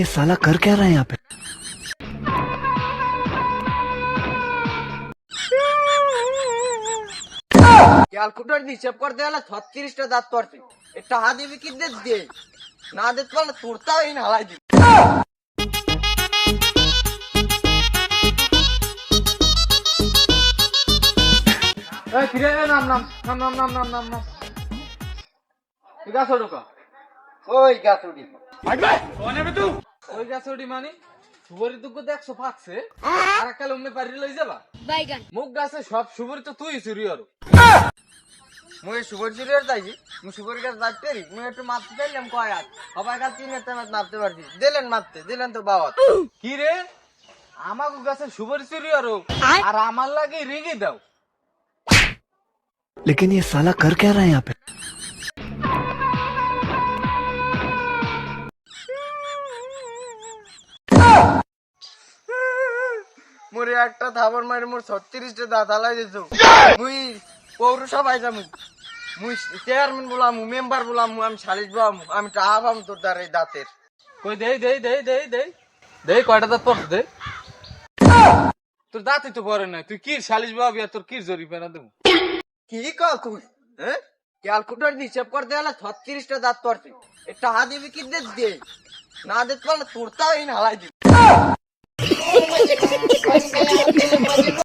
ये साला कर क्या रहा है यहाँ पे। ক্যালকুলেটর দিয়ে হিসাব করতে গেলে 36টা দাঁত পড়ছে। এটা হা দিবি কি দে না দিতে পারলে তোরটাও এই নালাই দিবি। এই ফিরে নাম নাম নাম নাম নাম নাম নাম নাম এই গাছ ঢোকা ওই গাছুড়ি ওই গাছ ওটি মানে সুবরি দুগ্গ দেখছো ফাঁকছে আর কাল অমনে পারি লই যাবা বাইগান মুখ গাছে সব সুবরি তো তুই চুরি আর মুই সুবর চুরিয়ার যাইছি মুই সুবর গাছ যাইতে পারি মুই একটু মারতে চাইলাম কয় হাত সবাই গাছ 3 হাতে মারতে পারছি দিলেন মারতে দিলেন তো বাওয়াত। কি রে আমাকে গাছে সুবরি চুরি আর আমার লাগে রেগে দাও। लेकिन ये साला कर क्या रहा है यहाँ पे। মুরে একটা থাবর মারে মোর 36টা দাঁত হালাই দিছো। মুই পৌরসভায় যামু মুই চেয়ারম্যান বলাম মেম্বার বলাম আমি সালিশ বাম আমি টাকা পাম তোর দ্বারা এই দাঁতের। কই দেই দেই দেই দেই দেই দেই কয়টা দাঁত পড়ছে দে তোর দাঁতই তো পরে নাই তুই কি সালিশ বাবি আর তোর কি জরিমানা দেবো। কি কল তুই হ্যাঁ ক্যালকুলেটর দিয়ে হিসাব করতে গেলে 36টা দাঁত পড়ছে। এটা হা দিবি কি দে না দিতে পারলে তোরটাও এই নালাই দিবি।